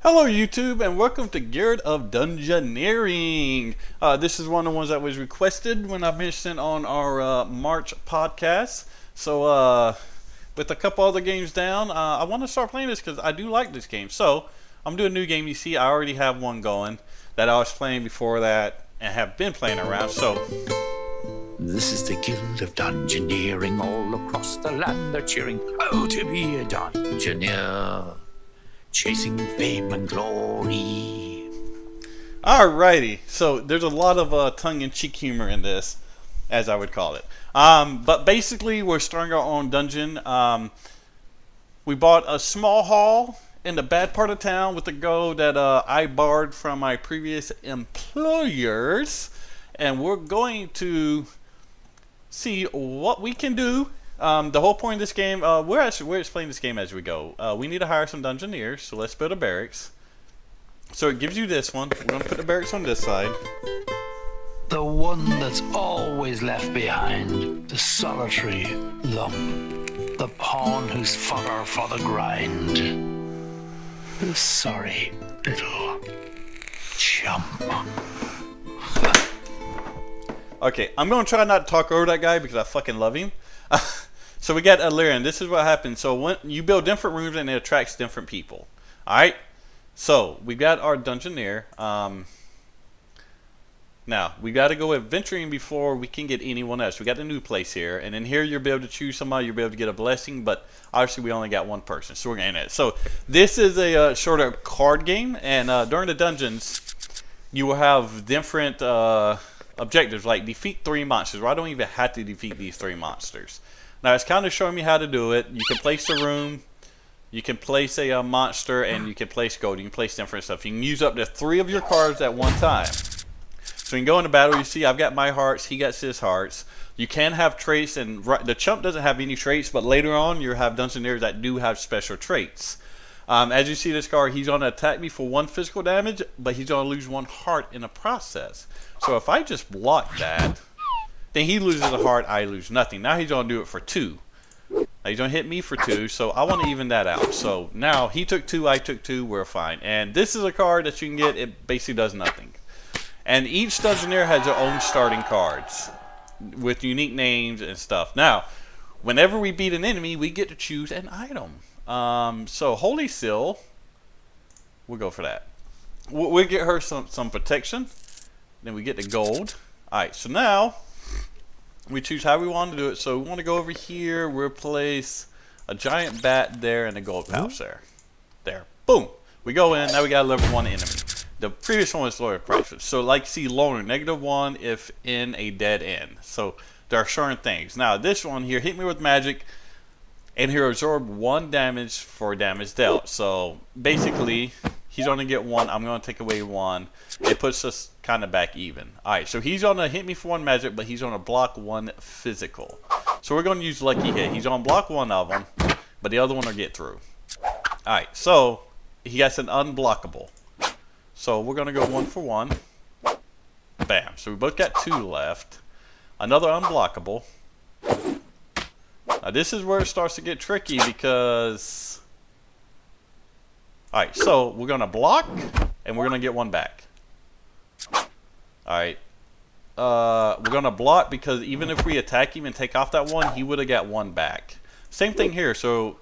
Hello YouTube and welcome to Guild of Dungeoneering. This is one of the ones that was requested when I mentioned on our March podcast. So with a couple other games down, I want to start playing this because I do like this game. So I'm doing a new game. You see I already have one going that I was playing before that and have been playing around. So this is the Guild of Dungeoneering. All across the land they're cheering, oh, to be a dungeoneer, chasing fame and glory. Alrighty, so there's a lot of tongue-in-cheek humor in this, as I would call it. But basically, we're starting our own dungeon. We bought a small hall in the bad part of town with the gold that I borrowed from my previous employers, and we're going to see what we can do. The whole point of this game, we're explaining this game as we go. We need to hire some dungeoneers, so let's build a barracks. So it gives you this one. We're going to put the barracks on this side. The one that's always left behind, the solitary lump, the pawn who's fodder for the grind, the sorry little chump. Okay, I'm going to try not to talk over that guy because I fucking love him. So we got Illyrian. This is what happens. So when you build different rooms and it attracts different people. Alright? So we got our dungeoneer. Now, we got to go adventuring before we can get anyone else. We got the new place here. And in here you'll be able to choose somebody. You'll be able to get a blessing. But obviously we only got one person. So we're going to end it. So this is a shorter card game. And during the dungeons, you will have different objectives. Like defeat 3 monsters. Well, I don't even have to defeat these 3 monsters. Now it's kind of showing me how to do it. You can place the room, you can place a monster, and you can place gold. You can place different stuff. You can use up to 3 of your cards at one time. So you can go into battle. You see I've got my hearts, he got his hearts. You can have traits, and the chump doesn't have any traits, but later on you have dungeoneers that do have special traits. As you see this card, he's going to attack me for 1 physical damage, but he's going to lose 1 heart in the process. So if I just block that, then he loses a heart, I lose nothing. Now he's going to do it for 2. Now he's going to hit me for 2, so I want to even that out. So now he took 2, I took 2, we're fine. And this is a card that you can get, it basically does nothing. And each dungeoneer has their own starting cards with unique names and stuff. Now, whenever we beat an enemy, we get to choose an item. So Holy Seal, we'll go for that. We'll get her some protection. Then we get the gold. Alright, so now we choose how we want to do it. So we want to go over here. We'll place a giant bat there and a gold pouch there. There. Boom. We go in. Now we got a level 1 enemy. The previous one was lower prices. So like see loner, -1 if in a dead end. So there are certain things. Now this one here, hit me with magic and he'll absorb 1 damage for damage dealt. So basically he's going to get 1. I'm going to take away 1. It puts us kind of back even. Alright, so he's going to hit me for 1 magic, but he's going to block 1 physical. So we're going to use Lucky Hit. He's going to block 1 of them, but the other one will get through. Alright, so he gets an unblockable. So we're going to go 1 for 1. Bam. So we both got 2 left. Another unblockable. Now this is where it starts to get tricky because... Alright, so we're going to block, and we're going to get 1 back. Alright. We're going to block because even if we attack him and take off that 1, he would have got 1 back. Same thing here, so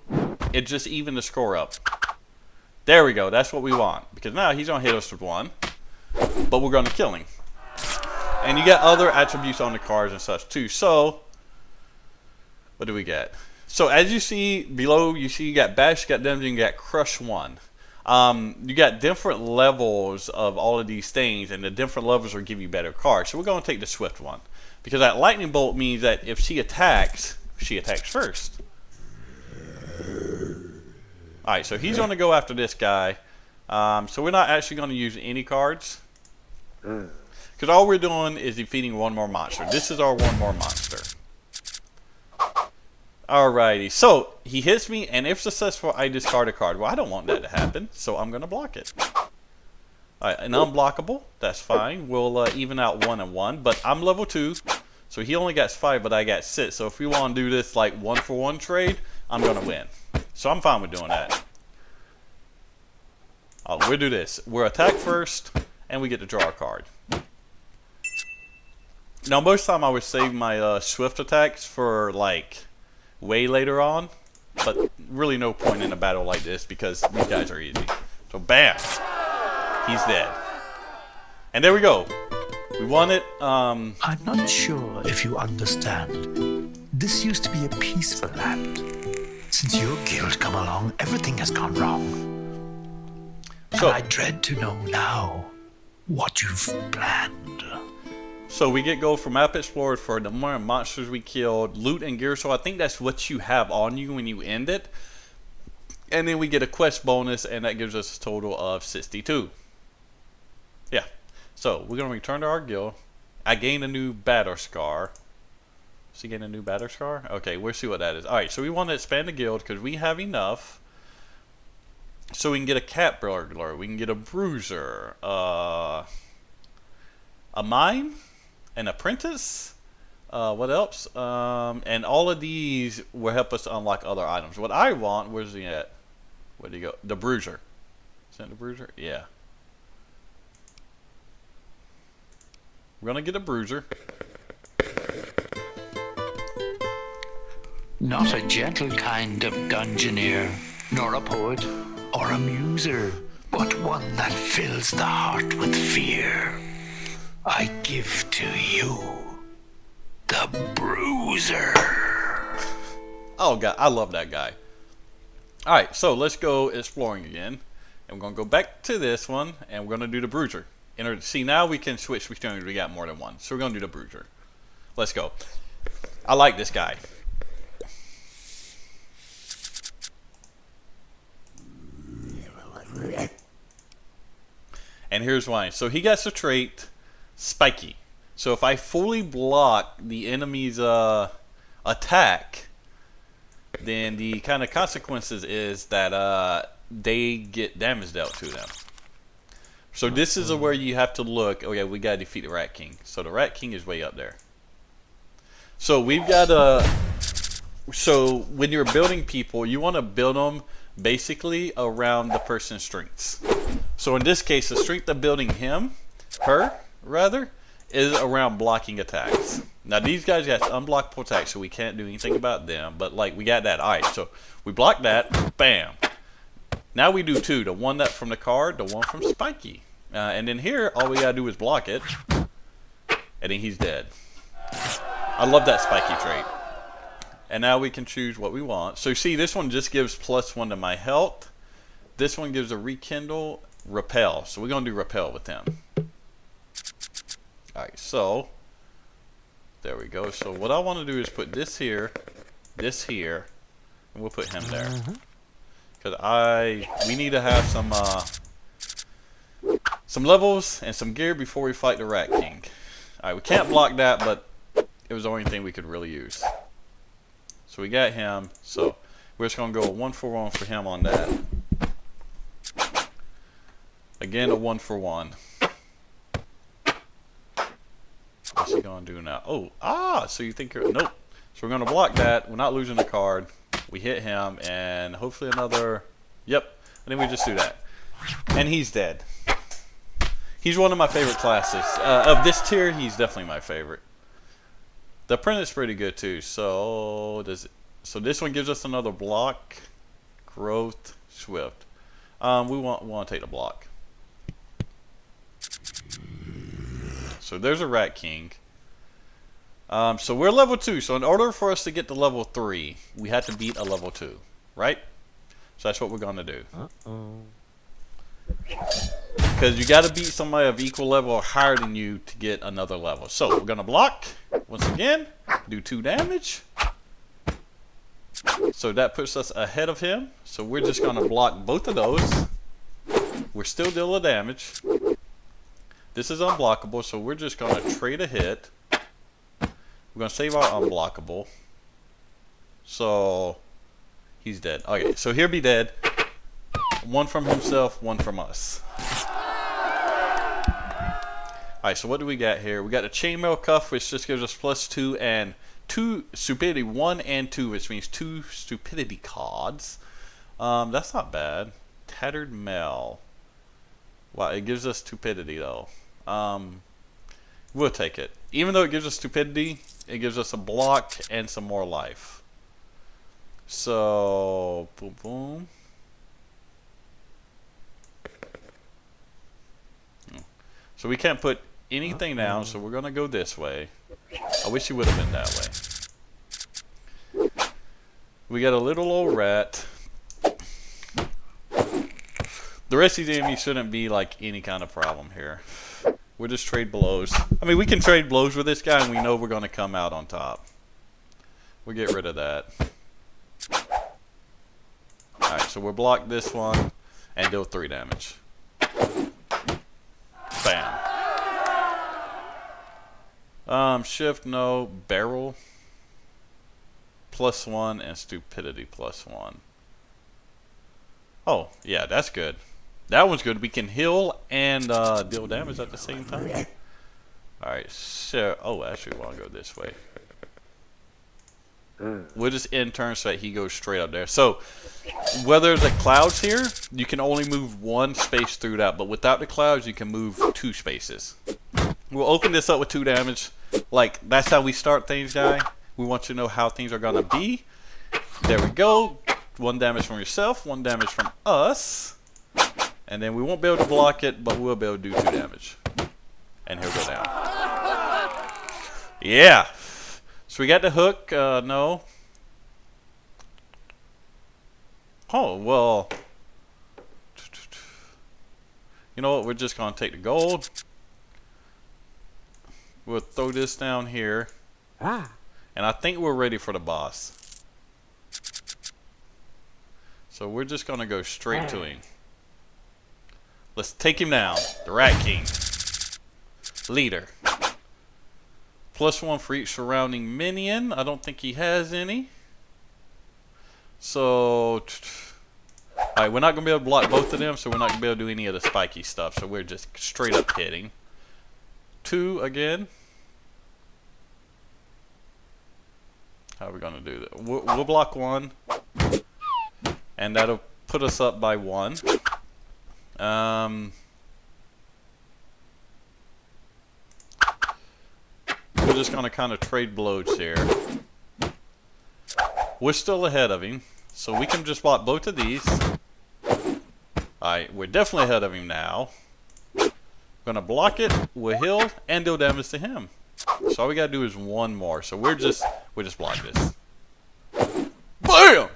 it just evened the score up. There we go, that's what we want. Because now he's going to hit us with 1, but we're going to kill him. And you got other attributes on the cards and such too. So, what do we get? So as you see below, you see you got Bash, you got Dungeon, you got Crush 1. You got different levels of all of these things, and the different levels will give you better cards. So we're going to take the Swift one. Because that Lightning Bolt means that if she attacks first. Alright, so he's going to go after this guy. So we're not actually going to use any cards. Because all we're doing is defeating 1 more monster. This is our 1 more monster. Alrighty, so he hits me, and if successful, I discard a card. Well, I don't want that to happen, so I'm going to block it. Alright, an unblockable, that's fine. We'll even out 1 and 1, but I'm level 2, so he only got 5, but I got 6. So if we want to do this like 1 for 1 trade, I'm going to win. So I'm fine with doing that. We'll do this. We'll attack first, and we get to draw a card. Now, most time I would save my swift attacks for like way later on, but really no point in a battle like this because these guys are easy. So bam, he's dead. And there we go. We won it. I'm not sure if you understand. This used to be a peaceful land. Since your guild come along, everything has gone wrong. So, and I dread to know now what you've planned. So we get gold from map explored for the more monsters we killed, loot and gear. So I think that's what you have on you when you end it. And then we get a quest bonus, and that gives us a total of 62. Yeah. So we're gonna return to our guild. I gained a new battle scar. Does he gain a new battle scar? Okay, we'll see what that is. All right. So we want to expand the guild because we have enough. So we can get a cat burglar. We can get a bruiser. A mime. An apprentice, what else? And all of these will help us unlock other items. What I want, where's he at? Where'd he go? The bruiser. Is that the bruiser? Yeah. We're gonna get a bruiser. Not a gentle kind of dungeoneer, nor a poet, or a muser, but one that fills the heart with fear. I give to you the Bruiser. Oh god, I love that guy. Alright, so let's go exploring again. And we're going to go back to this one, and we're going to do the Bruiser. See, now we can switch between, we got more than one. So we're going to do the Bruiser. Let's go. I like this guy. And here's why. So he got the trait Spiky. So if I fully block the enemy's attack, then the kind of consequences is that they get damage dealt to them. So this is where you have to look. Oh yeah, we gotta defeat the Rat King. So the Rat King is way up there. So we've got so when you're building people, you want to build them basically around the person's strengths. So in this case, the strength of building her rather, is around blocking attacks. Now these guys got unblockable attacks, so we can't do anything about them. But like we got that. Alright, so we block that. Bam. Now we do two. The one that from the card, the one from Spiky. And then here, all we gotta do is block it. And then he's dead. I love that Spiky trait. And now we can choose what we want. So see, this one just gives +1 to my health. This one gives a rekindle, repel. So we're gonna do repel with him. Alright, so there we go. So what I want to do is put this here, and we'll put him there. Because we need to have some levels and some gear before we fight the Rat King. Alright, we can't block that, but it was the only thing we could really use. So we got him, so we're just going to go 1-for-1 for him on that. Again, a 1-for-1. What's he going to do now? Oh, so you think you're... Nope. So we're going to block that. We're not losing the card. We hit him, and hopefully another... Yep. And then we just do that. And he's dead. He's one of my favorite classes. Of this tier, he's definitely my favorite. The apprentice is pretty good too. So this one gives us another block, growth, swift. We want to take the block. So there's a Rat King. So we're level 2. So in order for us to get to level 3, we have to beat a level 2, right? So that's what we're gonna do. Because you got to beat somebody of equal level or higher than you to get another level. So we're gonna block once again, do 2 damage. So that puts us ahead of him. So we're just gonna block both of those. We're still dealing damage. This is unblockable, so we're just gonna trade a hit. We're gonna save our unblockable. So he's dead. Okay, so he'll be dead. 1 from himself, 1 from us. Alright, so what do we got here? We got a chainmail cuff, which just gives us +2 and 2 stupidity, 1 and 2, which means 2 stupidity cards. That's not bad. Tattered mail. Wow, it gives us stupidity though. We'll take it. Even though it gives us stupidity, it gives us a block and some more life. So, boom, boom. So we can't put anything down, so we're going to go this way. I wish it would have been that way. We got a little old rat. The rest of the enemies shouldn't be like any kind of problem here. We'll just trade blows. I mean, we can trade blows with this guy and we know we're going to come out on top. We'll get rid of that. Alright, so we'll block this one and deal 3 damage. Bam. Shift, no. Barrel. +1 and stupidity +1. Oh, yeah, that's good. That one's good. We can heal and deal damage at the same time. Alright, so... Oh, actually, we want to go this way. We'll just end turn so that he goes straight up there. So, whether the clouds here, you can only move 1 space through that. But without the clouds, you can move 2 spaces. We'll open this up with 2 damage. Like, that's how we start things, guy. We want you to know how things are going to be. There we go. 1 damage from yourself, 1 damage from us. And then we won't be able to block it, but we'll be able to do 2 damage. And he'll go down. Yeah. So we got the hook. No. Oh, well. You know what? We're just going to take the gold. We'll throw this down here. And I think we're ready for the boss. So we're just going to go straight to him. Let's take him down. The Rat King. Leader. +1 for each surrounding minion. I don't think he has any. So... Alright, we're not going to be able to block both of them, so we're not going to be able to do any of the spiky stuff. So we're just straight up hitting. 2 again. How are we going to do that? We'll block 1. And that'll put us up by 1. We're just going to kind of trade blows here. We're still ahead of him, so we can just block both of these. Alright, we're definitely ahead of him now. Gonna block it, we'll heal, and deal damage to him. So all we gotta do is 1 more. So we'll just block this. BAM!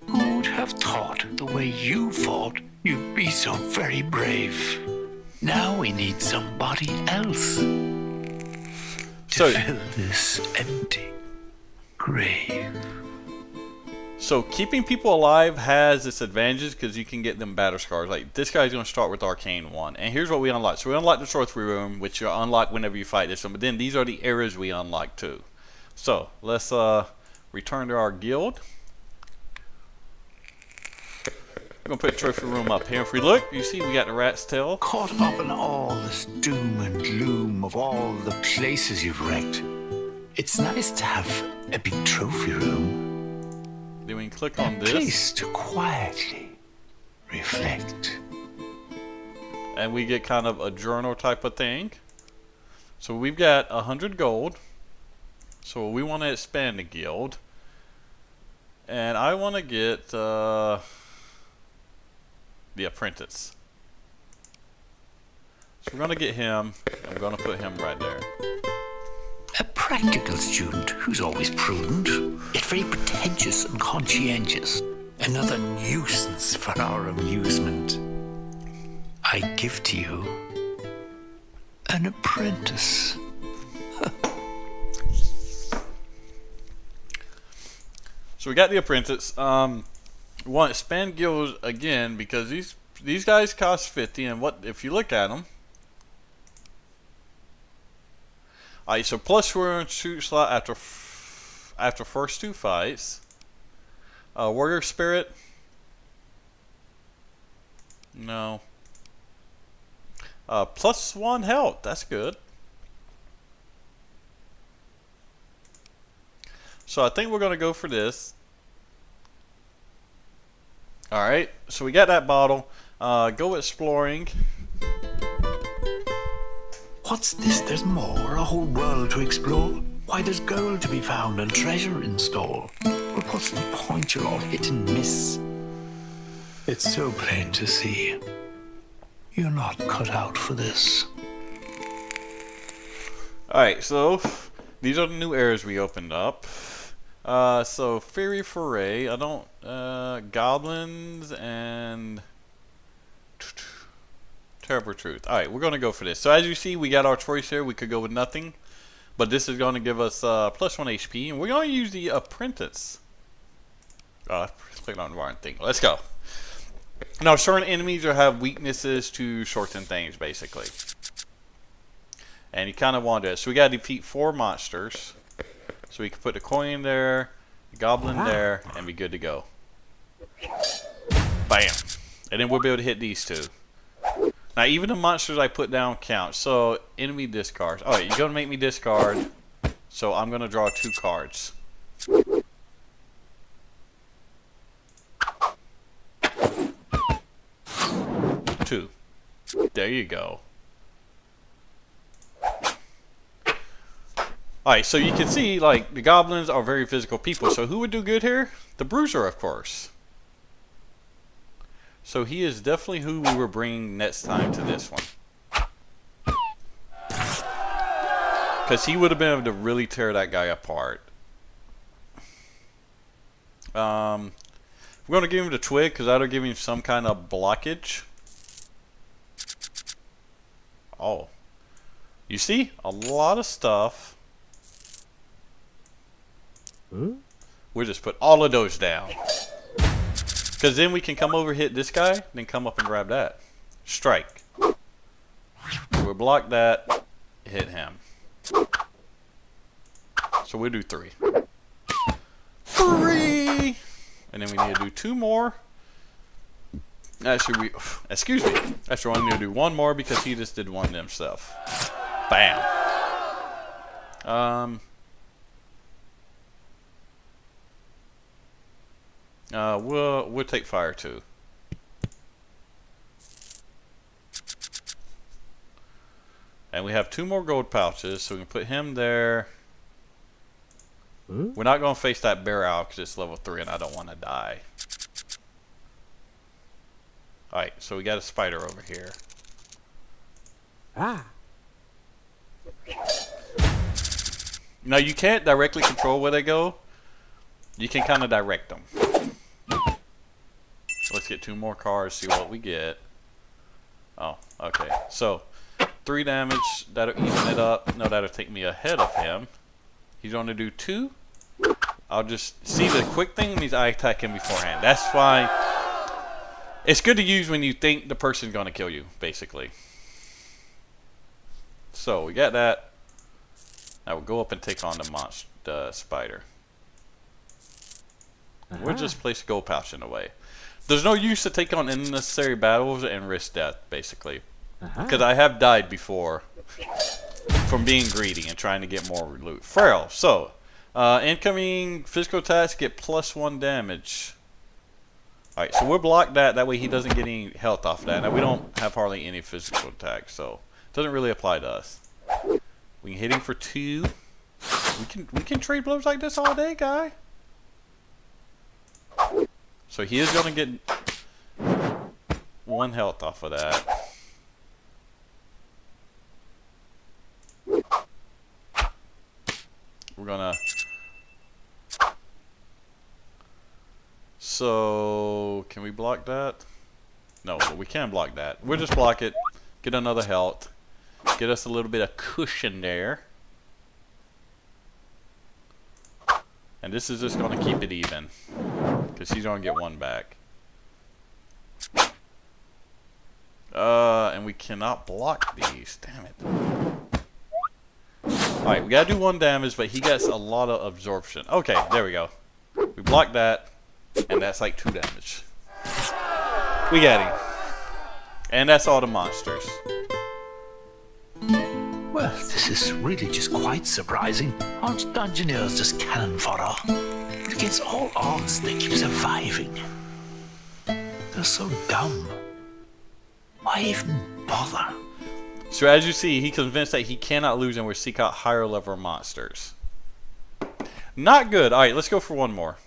Who'd have thought the way you fought, you'd be so very brave? Now we need somebody else to fill this empty grave. So keeping people alive has its advantages because you can get them battle scars. Like this guy's going to start with Arcane 1. And here's what we unlock. So we unlock the sorcery room, which you unlock whenever you fight this one. But then these are the areas we unlock too. So let's return to our guild. We're going to put the trophy room up here. If we look, you see we got the rat's tail. Caught up in all this doom and gloom of all the places you've wrecked, it's nice to have a big trophy room. Then we can click on this. A place to quietly reflect. And we get kind of a journal type of thing. So we've got 100 gold. So we want to expand the guild. And I want to get the apprentice. So we're going to get him. And we're going to put him right there. A practical student who's always prudent, yet very pretentious and conscientious. Another nuisance for our amusement. I give to you an apprentice. So we got the apprentice. We want to expand guilds again because these guys cost 50, and what if you look at them? Alright, so +1 shoot slot after first 2 fights. Warrior Spirit. No. +1 health. That's good. So I think we're going to go for this. Alright, so we got that bottle. Go exploring. What's this? There's more? A whole world to explore? Why, there's gold to be found and treasure in store. But what's the point? You're all hit and miss. It's so plain to see. You're not cut out for this. Alright, so these are the new areas we opened up. So Fairy Foray, I don't, Goblins and Terrible Truth. Alright, we're gonna go for this. So as you see, we got our choice here. We could go with nothing, but this is gonna give us plus 1 HP, and we're gonna use the Apprentice. Click on the wrong thing. Let's go. Now, certain enemies will have weaknesses to certain things, basically. And you kind of want to. So we got to defeat 4 monsters. So we can put the coin there, the goblin there, and be good to go. Bam. And then we'll be able to hit these 2. Now, even the monsters I put down count. So, enemy discards. Alright, you're going to make me discard. So, I'm going to draw 2 cards. Two. There you go. Alright, so you can see, like, the goblins are very physical people. So who would do good here? The Bruiser, of course. So he is definitely who we were bringing next time to this one. Because he would have been able to really tear that guy apart. We're going to give him the twig because that'll give him some kind of blockage. Oh. You see? A lot of stuff. We'll just put all of those down. Because then we can come over, hit this guy, then come up and grab that. Strike. We'll block that, hit him. So we'll do 3. 3! And then we need to do 2 more. Actually, excuse me. Actually, we only need to do 1 more because he just did 1 himself. Bam. We'll take fire too. And we have 2 more gold pouches, so we can put him there. We're not going to face that bear out because it's level 3 and I don't want to die. Alright, so we got a spider over here. Now you can't directly control where they go. You can kind of direct them. Let's get 2 more cards, see what we get. Oh, okay. So, 3 damage, that'll even it up. No, that'll take me ahead of him. He's going to do 2. I'll just see the quick thing means I attack him beforehand. That's why it's good to use when you think the person's going to kill you, basically. So, we got that. Now we'll go up and take on the monster, the spider. We'll just place a gold pouch in the way. There's no use to take on unnecessary battles and risk death, basically. Because I have died before from being greedy and trying to get more loot. Frail. So, incoming physical attacks get plus 1 damage. Alright, so we'll block that. That way he doesn't get any health off that. Now, we don't have hardly any physical attacks, so it doesn't really apply to us. We can hit him for 2. We can trade blows like this all day, guy. So he is going to get 1 health off of that. We're going to... So, can we block that? No, but we can block that. We'll just block it, get another health, get us a little bit of cushion there. And this is just going to keep it even. Because he's going to get 1 back. And we cannot block these. Damn it. Alright, we got to do 1 damage, but he gets a lot of absorption. Okay, there we go. We blocked that. And that's like 2 damage. We got him. And that's all the monsters. Well, this is really just quite surprising. Aren't dungeoneers just cannon fodder? Against all odds, they keep surviving. are so dumb. Why even bother? So as you see, he convinced that he cannot lose and will seek out higher level monsters. Not good. Alright, let's go for one more.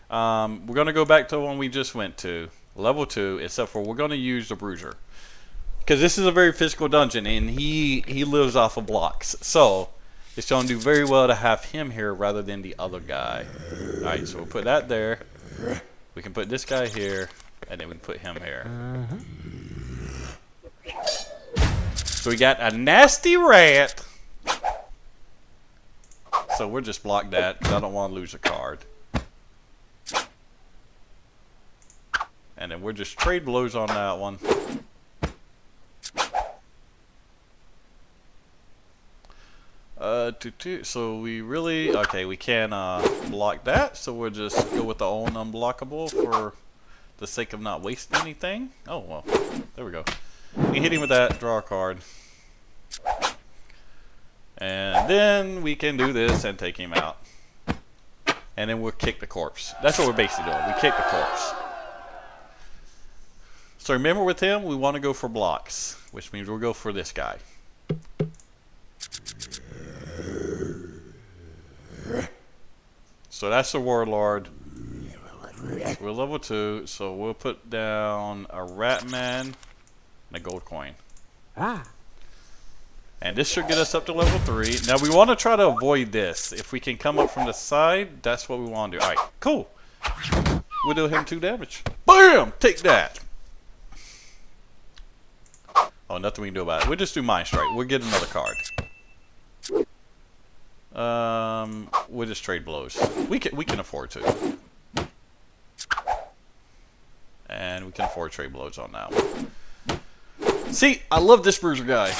We're going to go back to the one we just went to. Level 2, except for we're going to use the Bruiser. Because this is a very physical dungeon, and he lives off of blocks. So, it's going to do very well to have him here rather than the other guy. Alright, so we'll put that there. We can put this guy here, and then we can put him here. So we got a nasty rat. So we'll just block that, because I don't want to lose a card. And then we'll just trade blows on that one. So we really, okay, we can block that, so we'll just go with the own unblockable for the sake of not wasting anything. Oh, well, there we go. We hit him with that, draw a card. And then we can do this and take him out. And then we'll kick the corpse. That's what we're basically doing, we kick the corpse. So remember with him, we want to go for blocks, which means we'll go for this guy. So that's the Warlord. We're level 2, so we'll put down a rat man and a gold coin. And this should get us up to level 3. Now we want to try to avoid this. If we can come up from the side, that's what we want to do. Alright, cool. We'll do him 2 damage. BAM! Take that! Oh, nothing we can do about it. We'll just do Mind Strike. We'll get another card. We'll just trade blows. We can afford to. And we can afford trade blows on that one. See, I love this bruiser guy.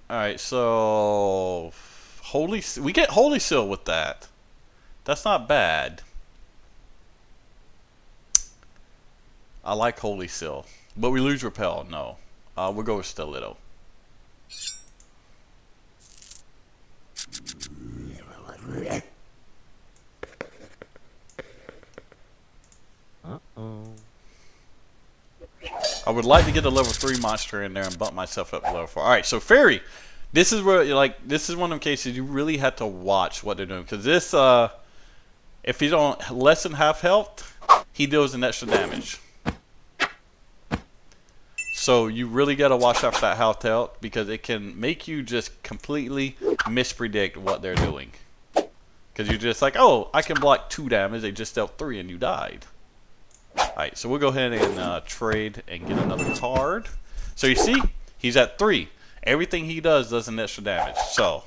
Alright, so we get Holy Seal with that. That's not bad. I like Holy Seal. But we lose Repel, no. We'll go with Stiletto. I would like to get a level 3 monster in there and bump myself up to level 4. Alright, so Fairy. This is where, like, this is one of the cases you really have to watch what they're doing. Because this, if he's on less than half health, he deals an extra damage. So you really got to watch out for that health because it can make you just completely mispredict what they're doing. Because you're just like, oh, I can block 2 damage. They just dealt 3 and you died. Alright, so we'll go ahead and trade and get another card. So you see, he's at 3. Everything he does an extra damage. So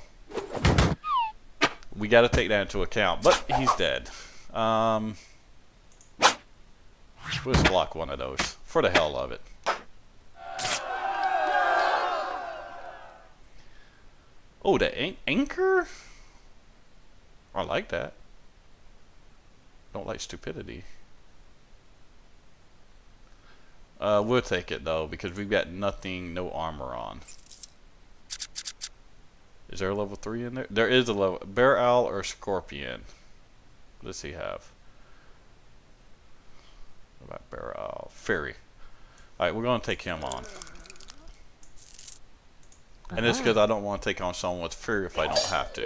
we got to take that into account. But he's dead. We'll just block one of those for the hell of it. Oh, the anchor? I like that. Don't like stupidity. We'll take it though because we've got nothing, no armor on. Is there a level 3 in there? There is a level. Bear Owl or Scorpion? What does he have? What about Bear Owl? Fairy. Alright, we're going to take him on. And it's because I don't want to take on someone with Fury if I don't have to.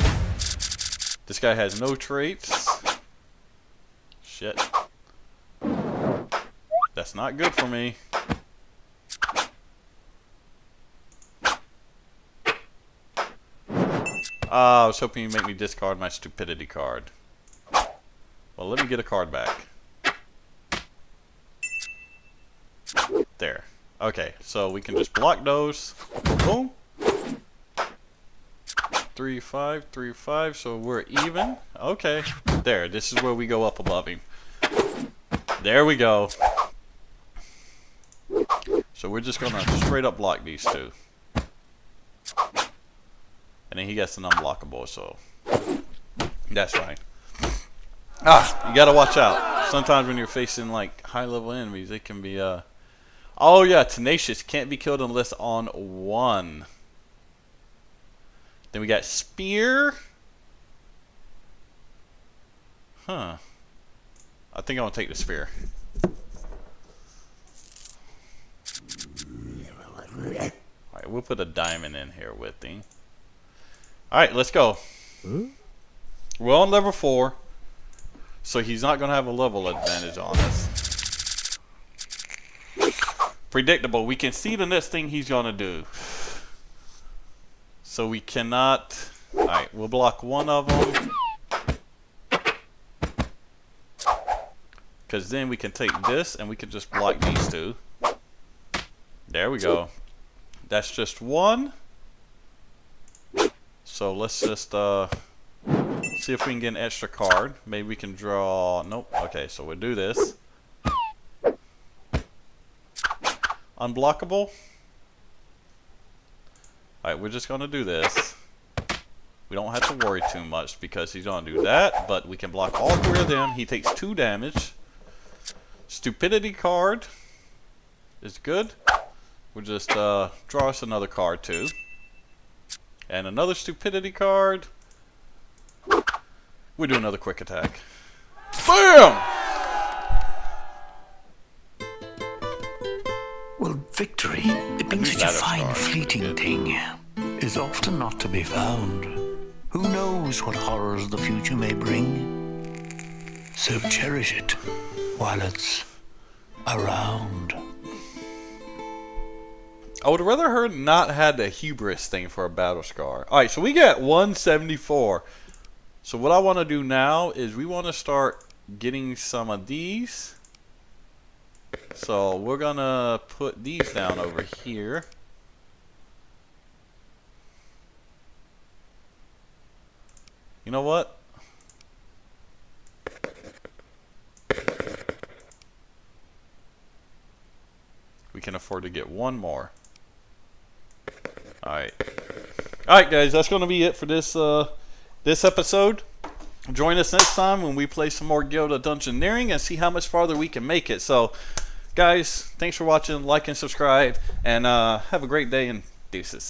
This guy has no traits. Shit. That's not good for me. I was hoping you'd make me discard my stupidity card. Well, let me get a card back. There. Okay, so we can just block those. Boom. 3, 5, 3, 5, so we're even. Okay, there, this is where we go up above him. There we go. So we're just gonna straight up block these 2. And then he gets an unblockable, so that's fine. You gotta watch out. Sometimes when you're facing like high level enemies, it can be oh yeah, Tenacious can't be killed unless on 1. Then we got Spear. Huh. I think I'm gonna take the sphere. Alright, we'll put a diamond in here with him. Alright, let's go. We're on level 4. So he's not gonna have a level advantage on us. Predictable. We can see the next thing he's gonna do. So we cannot. Alright, we'll block one of them. Because then we can take this and we can just block these two. There we go. That's just one. So let's just see if we can get an extra card. Maybe we can draw. Nope. Okay, so we'll do this. Unblockable. Alright, we're just going to do this. We don't have to worry too much because he's going to do that. But we can block all 3 of them. He takes 2 damage. Stupidity card is good. We'll just draw us another card too. And another stupidity card. We'll do another quick attack. BAM! Well, victory, it being such a fine, fleeting thing, is often not to be found. Who knows what horrors the future may bring? So cherish it while it's around. I would rather her not had the hubris thing for a battle scar. Alright, so we got 174. So what I want to do now is we want to start getting some of these. So we're going to put these down over here. You know what? We can afford to get one more. Alright. Alright guys, that's going to be it for this this episode. Join us next time when we play some more Guild of Dungeoneering and see how much farther we can make it. So, guys, thanks for watching. Like and subscribe. And have a great day and deuces.